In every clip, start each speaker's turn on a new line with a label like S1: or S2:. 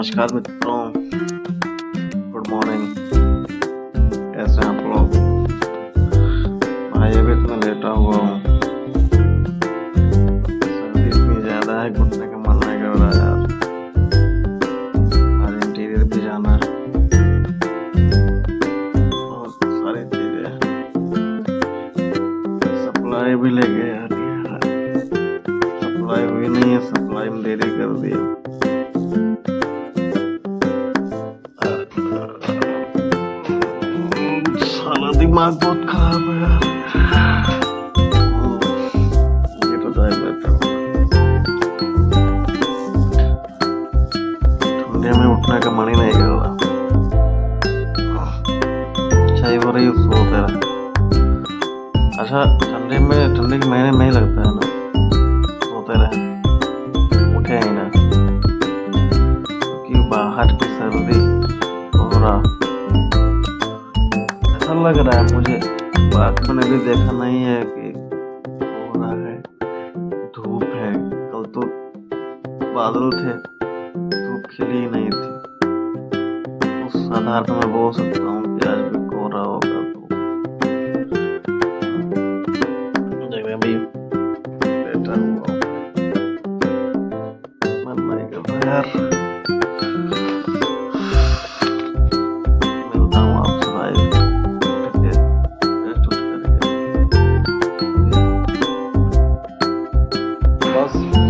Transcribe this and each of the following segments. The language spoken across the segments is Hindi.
S1: नमस्कार मित्रों, गुड मॉर्निंग। कैसे हैं आप लोग? भाई अभी तो मैं लेटा हुआ हूँ। सर्दी इतनी ज़्यादा है, घुटने का मन नहीं कर रहा यार। आज इंटीरियर भी जाना है, बहुत सारी चीज़ें, सप्लाई भी लेके आ रही है। सप्लाई हुई नहीं है, सप्लाई में देरी कर दी है। साला दिमाग बहुत खराब है यार। ये तो दाई बैठा हुआ। ठंडे में उठने का मन ही नहीं कर रहा। चाय हो रही सो तेरा। अच्छा, ठंडे के महीने में ही लगता है ना सोते रहे, उठे ही ना, क्योंकि बाहर की सर्दी हो रहा लग रहा है मुझे। बात मैंने भी देखा नहीं है कि हो रहा है, धूप है। कल तो बादल थे, धूप खिली ही नहीं थी। उस आधार पर मैं बोल सकता हूँ कि आज भी कोहरा होगा। तो देख रहे अभी बैठा हुआ मन नहीं कर रहा यार।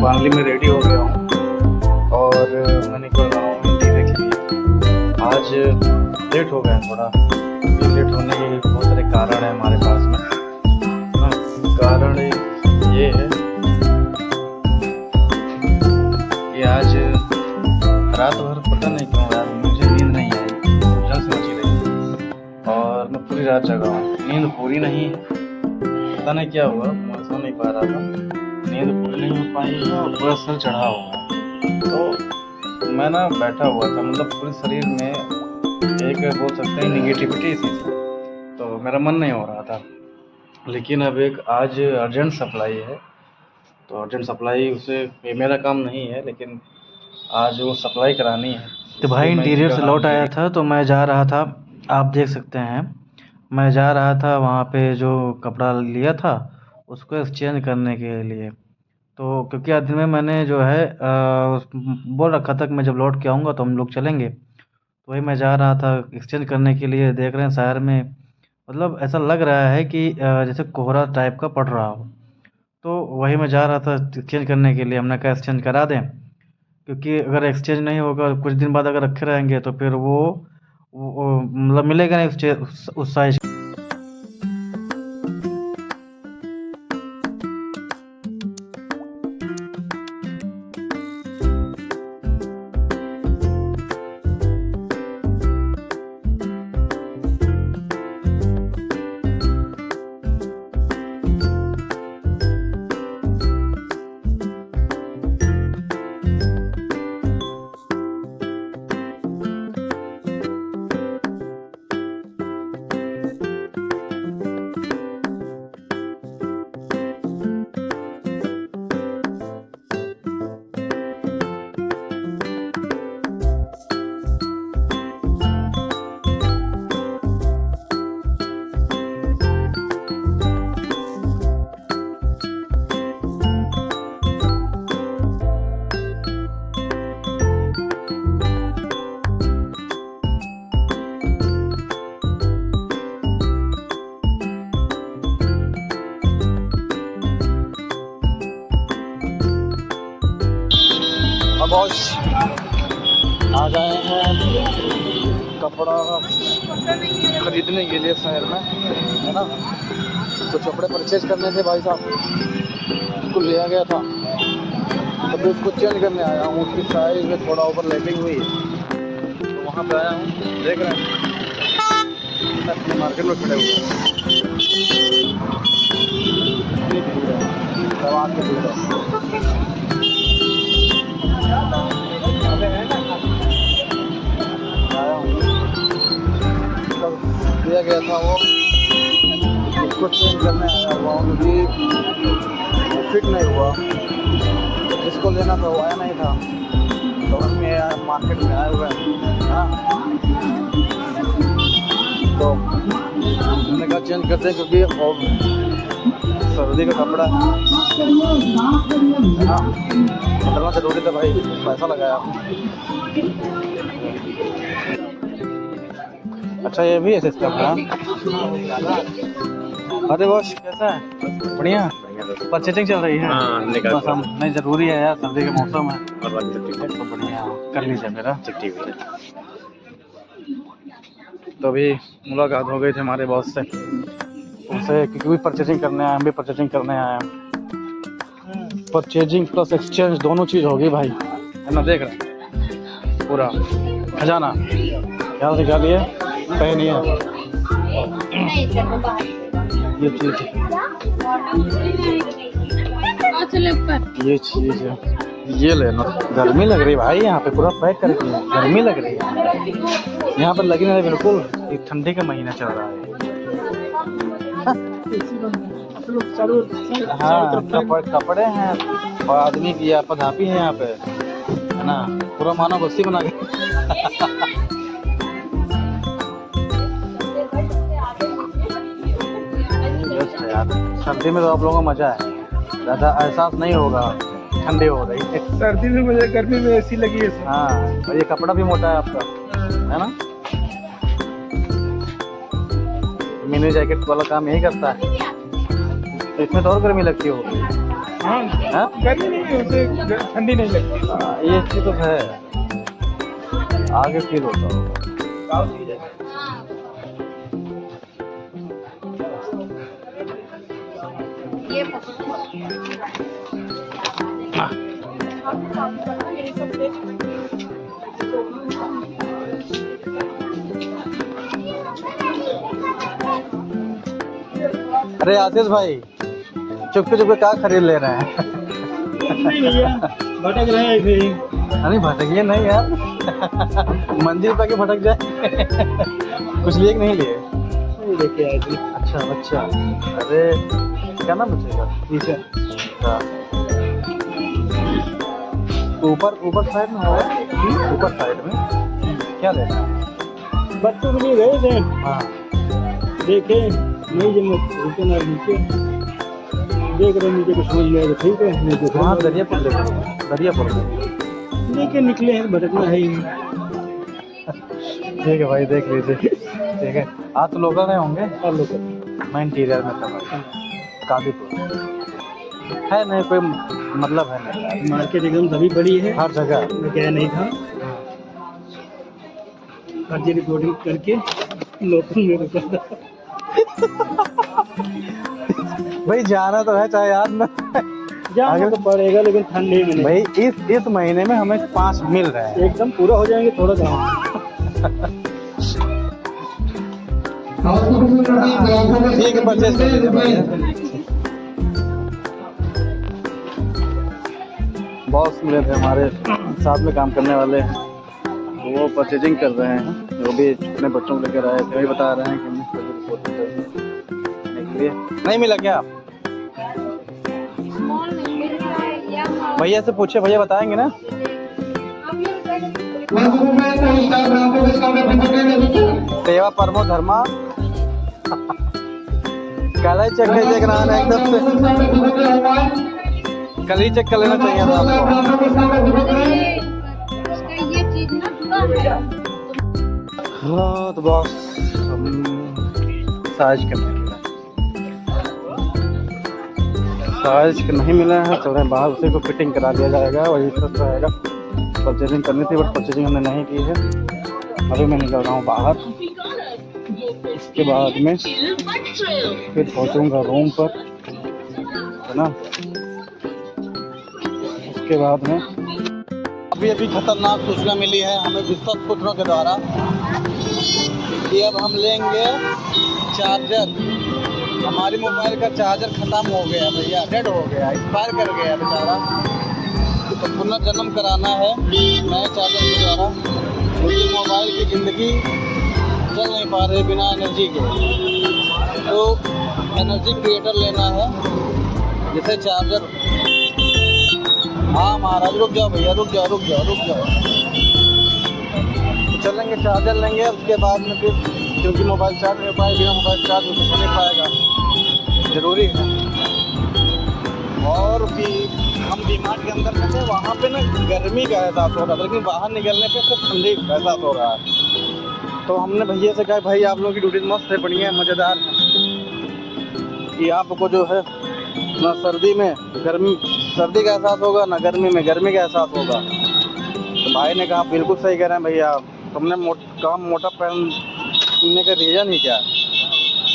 S1: फाइनली मैं रेडी हो गया हूँ और मैं निकल रहा हूँ इंटीरियर के लिए। आज लेट हो गया थोड़ा। लेट होने के बहुत सारे कारण हैं हमारे पास में। कारण ये है कि आज रात भर पता नहीं क्यों यार मुझे नींद नहीं आई, जल्द से मची रही और मैं पूरी रात जगा हूँ। नींद पूरी नहीं है, पता नहीं क्या हुआ, मैं सो नहीं पा रहा था। नींद पूरी नहीं हो पाई और पूरा सर चढ़ा हुआ। तो मैं ना बैठा हुआ था, मतलब पूरे शरीर में एक बोल सकते हैं निगेटिविटी सी थी, तो मेरा मन नहीं हो रहा था। लेकिन अब एक आज अर्जेंट सप्लाई है, तो अर्जेंट सप्लाई उसे ये मेरा काम नहीं है, लेकिन आज वो सप्लाई करानी है। तो भाई इंटीरियर से लौट आया था, तो मैं जा रहा था, आप देख सकते हैं मैं जा रहा था वहाँ पे जो कपड़ा लिया था उसको एक्सचेंज करने के लिए। तो क्योंकि आज दिन में मैंने जो है बोल रखा था कि मैं जब लौट के आऊँगा तो हम लोग चलेंगे, तो वही मैं जा रहा था एक्सचेंज करने के लिए। देख रहे हैं शहर में मतलब ऐसा लग रहा है कि जैसे कोहरा टाइप का पड़ रहा हो, तो वही मैं जा रहा था एक्सचेंज करने के लिए। हमने कहा एक्सचेंज करा दें, क्योंकि अगर एक्सचेंज नहीं होगा कुछ दिन बाद अगर रखे रहेंगे तो फिर वो मतलब मिलेगा नहीं उस साइज। बॉस आ गए हैं कपड़ा खरीदने के लिए शहर में, है ना। तो कपड़े परचेज करने थे भाई साहब, उसको लिया गया था, तो फिर उसको चेंज करने आया हूँ। उसकी साइज में थोड़ा ओवरलैपिंग हुई है, तो वहाँ पे आया हूँ। देख रहे हैं अपने मार्केट में खड़े हुए दिया गया था, वो उसको चेंज करने आया हुआ हूँ क्योंकि फिट नहीं हुआ। जिसको लेना था वो आया नहीं था, तो मैं मार्केट में आए हुए हैं, हाँ। तो मैंने कहा चेंज करते हैं क्योंकि सर्दी का कपड़ा है ना, बदलना जरूरी था भाई, पैसा लगाया। अच्छा ये भी है इसका कपड़ा। अरे बॉस कैसा है? बढ़िया, परचेजिंग चल रही है। बस हम नहीं, जरूरी है यार, सर्दी का मौसम है तो बढ़िया कर लीजिए मेरा। तो अभी मुलाकात हो गई थी हमारे बॉस से, उनसे क्योंकि भी परचेजिंग करने आए, हम भी परचेजिंग करने आए हैं। परचेजिंग प्लस एक्सचेंज दोनों चीज़ होगी भाई, है ना। देख रहे पूरा खजाना ख्याल निकालिए, कहीं नहीं है ये चीज़, ये चीज़ है, ये लेना। गर्मी लग रही है भाई, यहाँ पे पूरा पैक करके गर्मी लग रही है यहाँ पर, लगी नहीं बिल्कुल। ये ठंडी का महीना चल रहा है। हाँ कपड़े हैं और आदमी की आपधापी है यहाँ पे, है ना। पूरा मानव बस्ती बना के सर्दी में तो आप लोगों को मजा है, ज़्यादा एहसास नहीं होगा ठंडी हो रही है।
S2: सर्दी में मजा, गर्मी में एसी लगी है।
S1: हाँ और ये कपड़ा भी मोटा है आपका, है ना। मिनी जैकेट वाला काम यही करता है, तो इसमें तो और गर्मी लगती होगी।
S2: हाँ गर्मी नहीं है, उसे ठंडी नहीं लगती।
S1: ये चीज़ तो है, आगे फील होता होगा। अरे आशीष भाई चुपके चुपके क्या खरीद ले रहे हैं?
S2: नहीं भैया भटक रहे हैं ऐसे ही।
S1: अरे भटकिए नहीं यार मंजिल पे भटक जाए कुछ लिए कि नहीं लिए?
S2: लेके आए थे।
S1: अच्छा बच्चा, अरे क्या नाम बचेगा?
S2: टीचर
S1: ऊपर साइड में होगा, ऊपर साइड में क्या लेना है?
S2: बच्चों के लिए गए थे,
S1: हाँ
S2: देखे नहीं जब नीचे देख रहे, मुझे कुछ समझ में आया ठीक है। नहीं तो
S1: वहाँ दरियापुर
S2: लेके निकले हैं, भटकना है ही।
S1: ठीक है भाई देख लीजिए, ठीक है। आप तो लोकल नहीं होंगे?
S2: और लोग
S1: मैं इंटीरियर में था भाई, कादीपुर है नहीं, कोई मतलब है नहीं।
S2: मार्केट एकदम सभी बड़ी है,
S1: हर जगह
S2: मैं गया नहीं था। फर्जी रिपोर्टिंग करके लोकल में रुका था।
S1: भाई जाना तो है चाहे याद ना
S2: जाना तो पड़ेगा, लेकिन ठंडे में नहीं।
S1: भाई इस महीने में हमें 5 मिल रहे हैं,
S2: एकदम पूरा हो जाएंगे थोड़ा सा।
S1: ठीक है परचेज कर लीजिए भाई। बॉस मिले थे हमारे साथ में काम करने वाले, वो परचेजिंग कर रहे हैं, वो भी अपने बच्चों को लेकर आए थे, वही बता रहे हैं कि नहीं मिला क्या? भैया से पूछे, भैया बताएंगे ना। सेवा परमो धर्मा कल ही चेक लीजिए एकदम से, कल ही चेक कर लेना चाहिए था आपको। हाँ तो बॉस साइज करने के लिए साइज नहीं मिला है, चल रहे हैं बाहर, उसी को फिटिंग करा दिया जाएगा, वही सब रहेगा। परचेजिंग करनी थी बट परचेजिंग हमने नहीं की है। अभी मैं निकल रहा हूँ बाहर, इसके बाद में फिर पहुँचूँगा रूम पर, है ना। उसके बाद में अभी खतरनाक सूचना मिली है हमें विश्वस्त सूत्रों के द्वारा कि अब हम लेंगे चार्जर। हमारी मोबाइल का चार्जर ख़त्म हो गया भैया, डेड हो गया, एक्सपायर कर गया बेचारा, तो पुनर्जन्म कराना है नए चार्जर के द्वारा, क्योंकि मोबाइल की ज़िंदगी चल नहीं पा रही बिना एनर्जी के। तो एनर्जी क्रिएटर लेना है जैसे चार्जर। हाँ महाराज रुक जाओ भैया, रुक जाओ। चलेंगे, चार्जर लेंगे, उसके बाद में फिर क्योंकि मोबाइल चार्ज नहीं हो पाएगा, बिना मोबाइल चार्ज हो तो नहीं पाएगा, ज़रूरी है। और भी हम डीमार्ट के अंदर में थे, वहाँ पे ना गर्मी का एहसास हो रहा था, लेकिन बाहर निकलने पे सिर्फ ठंडी का एहसास हो रहा है। तो हमने भैया से कहा भाई आप लोगों की ड्यूटी मस्त है, बढ़िया है, मज़ेदार है कि आपको जो है ना सर्दी में सर्दी का एहसास होगा, ना गर्मी में गर्मी का एहसास होगा। तो भाई ने कहा बिल्कुल सही कह रहे हैं भैया, तुमने काम मोटा पहनने का रीज़न ही क्या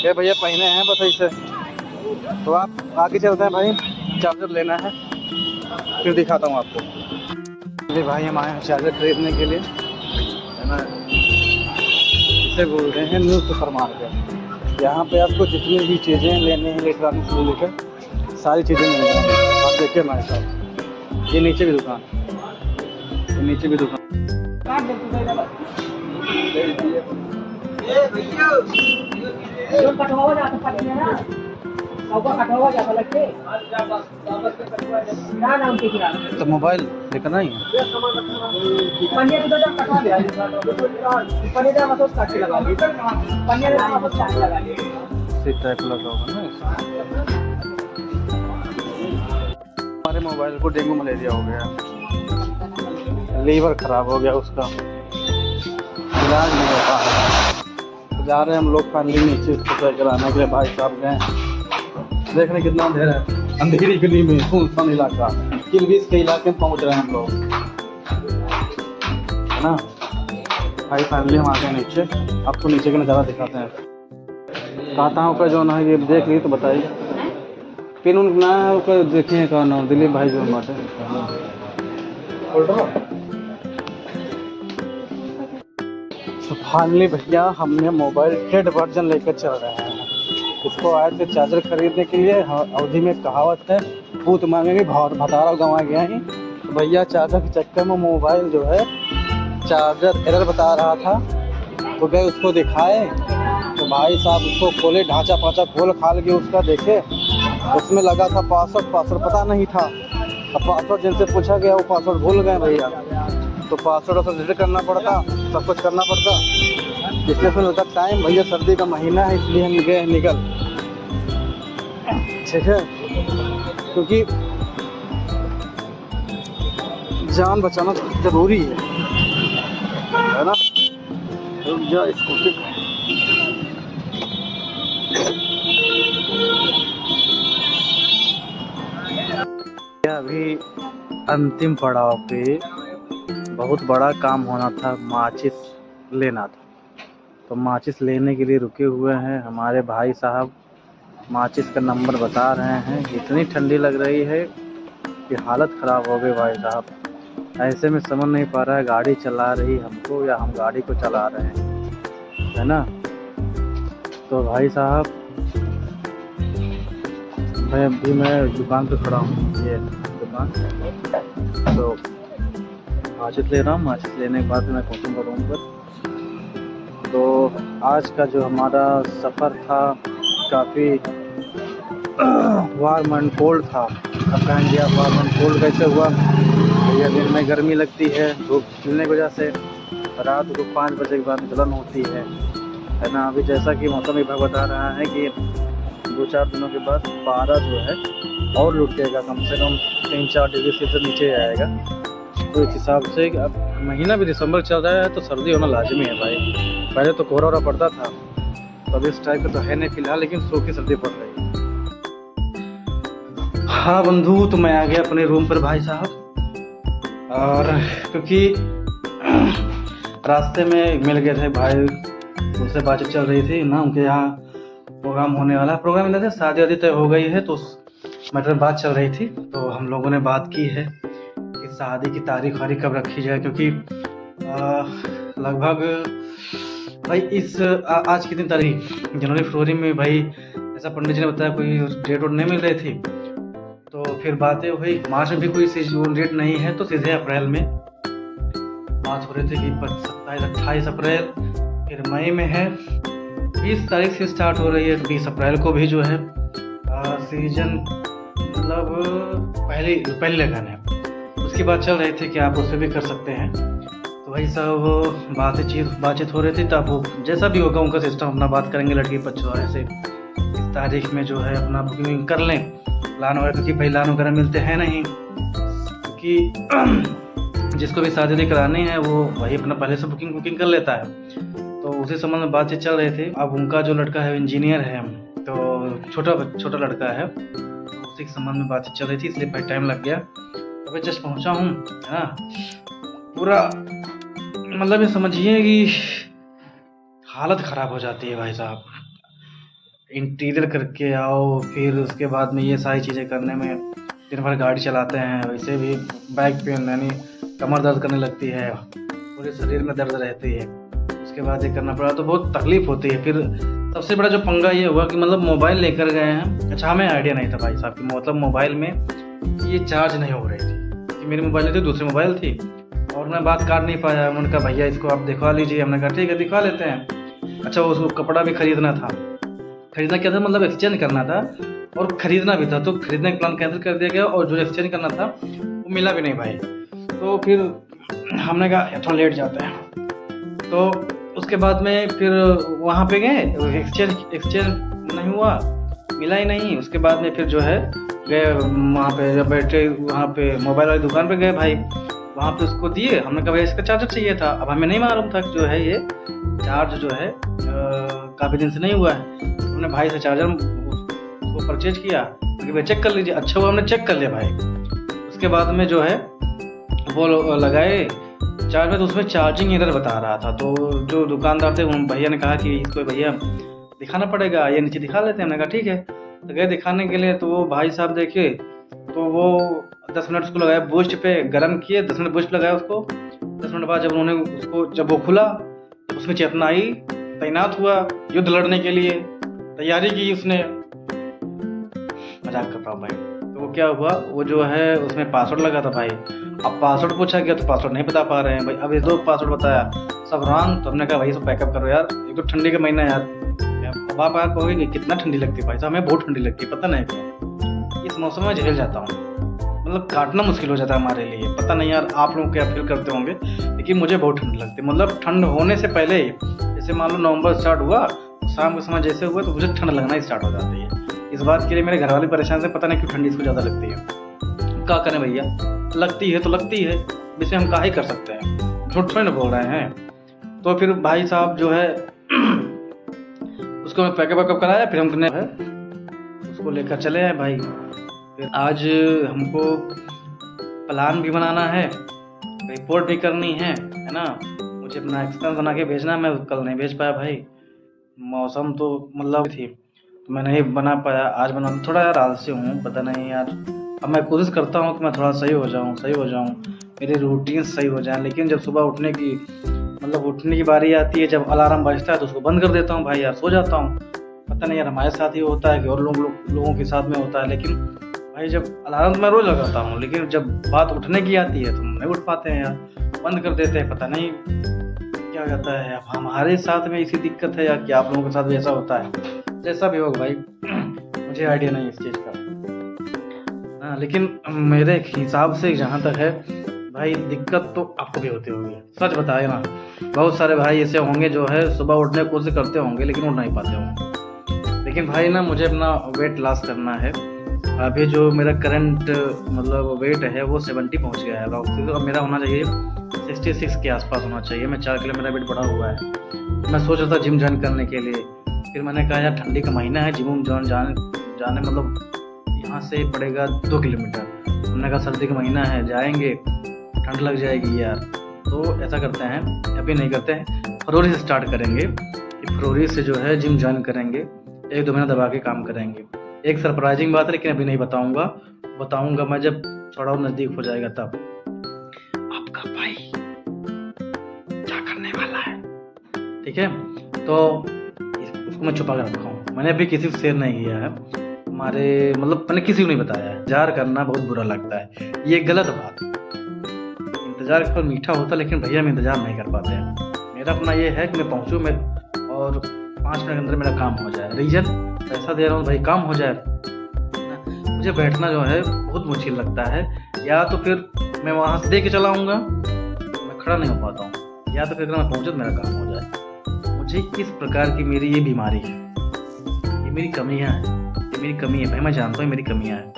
S1: है भैया, पहने हैं बस ऐसे। तो आप आगे चलते हैं भाई, चार्जर लेना है, फिर दिखाता हूँ आपको। अरे भाई हम आए हैं चार्जर खरीदने के लिए, है ना, इसे बोल रहे हैं न्यू सुपर मार्केट। यहाँ पे आपको जितनी भी चीज़ें लेनी हैं इलेक्ट्रॉनिक्स से लेकर सारी चीज़ें मिल जाएंगी। आप देखिए हमारे साथ, ये नीचे भी दुकान, ये नीचे भी दुकान। तो मोबाइल लेकर नहीं है, टाइप लगा होगा ना। हमारे मोबाइल को डेंगू मलेरिया हो गया, लीवर खराब हो गया, उसका इलाज नहीं हो पा रहा। जा रहे हैं हम लोग फाइनली नीचे उसको चेक कराने के लिए। भाई साहब गए, देख रहे कितना अंधेरा है, अंधेरी गली में सुनसान इलाका, किलबिस के इलाके में पहुंच रहे हैं हम लोग, है ना भाई। फाइनली हम आ गए नीचे, आपको नीचे का नज़ारा दिखाते हैं। काताओं का जो ना ये देख ली तो बताइए, पिन उन ना है देखे कौन हो, दिलीप भाई जो बाटे। तो फाइनली भैया हमने मोबाइल डेड वर्जन लेकर चल रहे हैं। इसको आए थे चार्जर खरीदने के लिए। अवधि में कहावत है, भूत मांगेंगे भतारा गंवा गया ही। तो भैया चार्जर के चक्कर में मोबाइल जो है चार्जर एरर बता रहा था, तो गए उसको दिखाए। तो भाई साहब उसको खोले, ढांचा पाँचा खोल खाल के उसका देखे, उसमें लगा था पासवर्ड पता नहीं था। अब पासवर्ड जिनसे पूछा गया वो पासवर्ड भूल गए भैया, तो पासवर्ड डिलीट करना पड़ता, सब कुछ करना पड़ता। इसलिए फिर होता टाइम, भैया सर्दी का महीना है इसलिए हम गए निकल, ठीक है, क्योंकि जान बचाना जरूरी है ना। रुक जा स्कूटी, अभी अंतिम पड़ाव पे बहुत बड़ा काम होना था, माचिस लेना था। तो माचिस लेने के लिए रुके हुए हैं हमारे भाई साहब। माचिस का नंबर बता रहे हैं, इतनी ठंडी लग रही है कि हालत ख़राब हो गई भाई साहब। ऐसे में समझ नहीं पा रहा है गाड़ी चला रही हमको या हम गाड़ी को चला रहे हैं, है ना। तो भाई साहब अभी मैं दुकान पे खड़ा हूँ, ये दुकान, तो माचिस ले रहा हूँ। माचिस लेने के बाद मैं पहुँचूँगा रूम पर। तो आज का जो हमारा सफ़र था काफ़ी वार्म एंड कोल्ड था। अब कहेंगे आप वार्म एंड कोल्ड कैसे हुआ, भैया दिन में गर्मी लगती है धूप खिलने की वजह से, रात को 5 बजे के बाद जलन होती है ना। अभी जैसा कि मौसम विभाग बता रहा है कि 2-4 दिनों के बाद पारा जो है और लुटेगा, कम से कम 3-4 डिग्री सेल्सियस नीचे आएगा। तो इस हिसाब से अब महीना भी दिसंबर चल रहा है तो सर्दी होना लाजमी है भाई। पहले तो कोहरा पड़ता था, तो अभी इस टाइप का तो है नहीं फिलहाल, लेकिन सूखी सर्दी पड़ रही है। हाँ बंधु, तो मैं आ गया अपने रूम पर भाई साहब, और क्योंकि रास्ते में मिल गए थे भाई, उनसे बातचीत चल रही थी ना, उनके यहाँ प्रोग्राम होने वाला, प्रोग्राम नहीं था, शादी वादी तय हो गई है, तो मतलब बात चल रही थी। तो हम लोगों ने बात की है कि शादी की तारीख वारीख कब रखी जाए, क्योंकि लगभग भाई इस आज की 3 तारीख जनवरी फरवरी में भाई ऐसा पंडित जी ने बताया कोई डेट वोट नहीं मिल रही थी। तो फिर बातें हुई, मार्च में भी कोई डेट नहीं है, तो सीधे अप्रैल में बात हो रही थी कि 27-28 अप्रैल, फिर मई में है 20 तारीख से स्टार्ट हो रही है, 20 अप्रैल को भी जो है सीजन मतलब पहली लगन है। उसकी बात चल रही थी कि आप उससे भी कर सकते हैं। तो वही सब बातचीत हो रही थी। तब वो जैसा भी होगा उनका सिस्टम अपना बात करेंगे लड़की पक्ष वाले से, इस तारीख में जो है अपना बुकिंग कर लें प्लान वगैरह, क्योंकि भाई प्लान वगैरह मिलते हैं नहीं, क्योंकि जिसको भी शादी करानी है वो वही अपना पहले से बुकिंग कर लेता है। तो उसी संबंध में बातचीत चल रही थी। अब उनका जो लड़का है इंजीनियर है, तो छोटा लड़का है, तो उसी के संबंध में बातचीत चल रही थी, इसलिए भाई टाइम लग गया। अभी जस्ट पहुंचा हूँ, है ना। पूरा मतलब ये समझिए कि हालत ख़राब हो जाती है भाई साहब। इंटीरियर करके आओ, फिर उसके बाद में ये सारी चीज़ें करने में दिन भर गाड़ी चलाते हैं, वैसे भी बैक पेन यानी कमर दर्द करने लगती है, पूरे शरीर में दर्द रहती है, उसके बाद ये करना पड़ा तो बहुत तकलीफ़ होती है। फिर सबसे बड़ा जो पंगा ये हुआ कि मतलब मोबाइल लेकर गए हैं। अच्छा, हमें आइडिया नहीं था भाई साहब कि मतलब मोबाइल में ये चार्ज नहीं हो रही थी, कि मेरी मोबाइल नहीं थी, दूसरी मोबाइल थी, और मैं बात काट नहीं पाया। मैंने कहा भैया इसको आप दिखवा लीजिए। हमने कहा ठीक है दिखवा लेते हैं। अच्छा, उसको कपड़ा भी खरीदना था। खरीदना क्या था, मतलब एक्सचेंज करना था और ख़रीदना भी था, तो खरीदने का प्लान कैंसिल कर दिया गया, और जो एक्सचेंज करना था वो मिला भी नहीं भाई। तो फिर हमने कहा थोड़ा लेट जाते हैं। तो उसके बाद में फिर वहाँ पे गए, एक्सचेंज नहीं हुआ, मिला ही नहीं। उसके बाद में फिर जो है गए वहाँ पे, जब बैठे वहाँ पे मोबाइल वाली दुकान पे गए भाई, वहाँ पे उसको दिए। हमने कहा भाई इसका चार्जर चाहिए था। अब हमें नहीं मालूम था कि जो है ये चार्ज जो है काफ़ी दिन से नहीं हुआ है। हमने भाई से चार्जर उसको परचेज किया, क्योंकि भाई चेक कर लीजिए। अच्छा हुआ हमने चेक कर लिया भाई। उसके बाद में जो है वो लगाए चार्ज में, तो उसमें चार्जिंग एरर बता रहा था। तो जो दुकानदार थे उन भैया ने कहा कि इसको भैया दिखाना पड़ेगा, ये नीचे दिखा लेते हैं। हमने कहा ठीक है। तो गए दिखाने के लिए, तो वो भाई साहब देखे, तो वो 10 मिनट उसको लगाया बूस्ट पे, गर्म किए, 10 मिनट बूस्ट लगाया उसको। 10 मिनट बाद जब उन्होंने उसको, जब वो खुला तो उसमें चेतना आई, तैनात हुआ युद्ध लड़ने के लिए, तैयारी की उसने। मजाक कर रहा हूँ भाई। तो वो क्या हुआ, वो जो है उसमें पासवर्ड लगा था भाई। अब पासवर्ड पूछा गया तो पासवर्ड नहीं बता पा रहे हैं भाई। अब ये दो पासवर्ड बताया, सब रॉन्ग। तो हमने कहा भाई सब पैकअप करो यार, एक तो ठंडी का महीना यार। अब आप कहोगे कि कितना ठंडी लगती है भाई साहब, हमें बहुत ठंडी लगती है, पता नहीं क्यों। इस मौसम में झेल जाता हूँ, मतलब काटना मुश्किल हो जाता है हमारे लिए। पता नहीं यार आप लोग क्या फील करते होंगे, लेकिन मुझे बहुत ठंड लगती है। मतलब ठंड होने से पहले ही, जैसे मान लो नवंबर स्टार्ट हुआ, शाम के समय जैसे हुआ तो मुझे ठंड लगना ही स्टार्ट हो जाती है। इस बात के लिए मेरे घर वाले परेशान से, पता नहीं क्यों ठंडी इसको ज़्यादा लगती है। क्या करें भैया, लगती है तो लगती है, जिसे हम क्या ही कर सकते हैं, झूठ थोड़ी ना बोल रहे हैं। तो फिर भाई साहब जो है उसको मैं पैकअप कराया, फिर हमने उसको लेकर चले आए भाई। फिर आज हमको प्लान भी बनाना है, रिपोर्ट भी करनी है ना। मुझे अपना एक्सपेंस बना के भेजना, मैं कल नहीं भेज पाया भाई, मौसम तो मतलब थी तो मैं नहीं बना पाया। आज बना, थोड़ा यार आलसी हूँ, पता नहीं यार। अब मैं कोशिश करता हूँ कि मैं थोड़ा सही हो जाऊँ, मेरी रूटीन सही हो जाए। लेकिन जब सुबह उठने की बारी आती है, जब अलार्म बजता है तो उसको बंद कर देता हूँ भाई यार, सो जाता हूँ। पता नहीं यार हमारे साथ ही होता है कि और लोगों के साथ में होता है। लेकिन भाई जब अलार्म तो मैं रोज़ लगाता हूँ, लेकिन जब बात उठने की आती है तो नहीं उठ पाते हैं यार, बंद कर देते हैं। पता नहीं क्या कहता है, अब हमारे साथ में इसी दिक्कत है या कि आप लोगों के साथ भी ऐसा होता है। जैसा भी होगा भाई, मुझे आइडिया नहीं इस चीज़ का। हाँ, लेकिन मेरे हिसाब से जहाँ तक है भाई, दिक्कत तो आपको भी होती होगी, सच बताए ना। बहुत सारे भाई ऐसे होंगे जो है सुबह उठने की कोशिश करते होंगे लेकिन उठ नहीं पाते होंगे। लेकिन भाई ना, मुझे अपना वेट लॉस करना है। अभी जो मेरा करंट मतलब वेट है वो 70 पहुंच गया है। अब मेरा होना चाहिए 66 के आसपास होना चाहिए। मैं 4 किलो मेरा वेट बढ़ा हुआ है। मैं सोच रहा था जिम ज्वाइन करने के लिए, फिर मैंने कहा यार ठंडी का महीना है, जिम जाने मतलब यहाँ से पड़ेगा 2 किलोमीटर। हमने कहा सर्दी का महीना है, जाएंगे, ठंड लग जाएगी यार। तो ऐसा करते हैं, अभी नहीं करते हैं, फरवरी से स्टार्ट करेंगे। फरवरी से जो है जिम ज्वाइन करेंगे, 1-2 महीना दबा के काम करेंगे। एक सरप्राइजिंग बात है, लेकिन अभी नहीं बताऊंगा मैं जब थोड़ा नज़दीक हो जाएगा तब। आपका भाई क्या करने वाला है, ठीक है। तो उसको मैं छुपा कर रखा हूँ, मैंने अभी किसी से शेयर नहीं किया है। हमारे मतलब मैंने किसी को नहीं बताया है। इंतजार करना बहुत बुरा लगता है, ये गलत बात। इंतजार का फल मीठा होता, लेकिन भैया हम इंतजार नहीं कर पाते हैं। मेरा अपना ये है कि मैं पहुँचूँ और 5 मिनट के अंदर मेरा काम हो जाए। रीजन पैसा दे रहा हूँ भाई, काम हो जाए। मुझे बैठना जो है बहुत मुश्किल लगता है, या तो फिर मैं वहाँ से दे के चला आऊँगा, मैं खड़ा नहीं हो पाता हूँ। या तो फिर अगर मैं पहुँचूँ तो मेरा काम हो जाए। मुझे किस प्रकार की मेरी ये बीमारी है, ये मेरी कमियाँ हैं, ये मेरी कमी है भाई, मैं जानता हूँ मेरी कमियाँ हैं।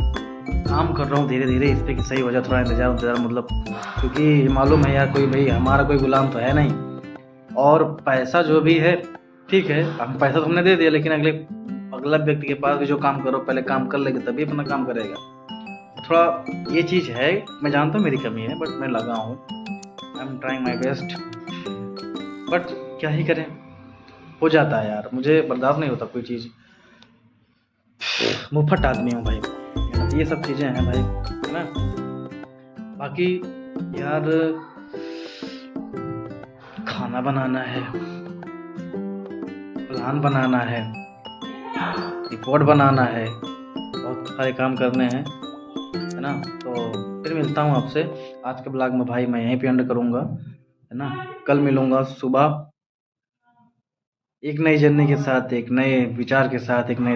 S1: काम कर रहा हूँ धीरे धीरे इस पर कि सही हो जाए, थोड़ा इंतजार मतलब, क्योंकि मालूम है यार, कोई भाई हमारा कोई गुलाम तो है नहीं। और पैसा जो भी है ठीक है, हम पैसा तो हमने दे दिया, लेकिन अगला व्यक्ति के पास भी जो काम करो, पहले काम कर लेगा तभी अपना काम करेगा। थोड़ा ये चीज़ है, मैं जानता हूँ मेरी कमी है, बट मैं लगा हूँ, I am trying my best, but क्या ही करें, हो जाता है यार, मुझे बर्दाश्त नहीं होता कोई चीज़। मुफ्त आदमी हूँ भाई, ये सब चीज़ें हैं भाई, है ना। बाकी यार खाना बनाना है, प्लान बनाना है, रिपोर्ट बनाना है, बहुत सारे काम करने हैं, है ना। तो फिर मिलता हूँ आपसे। आज के ब्लॉग में भाई मैं यहीं पे एंड करूँगा, है ना। कल मिलूँगा सुबह एक नई जर्नी के साथ, एक नए विचार के साथ, एक नए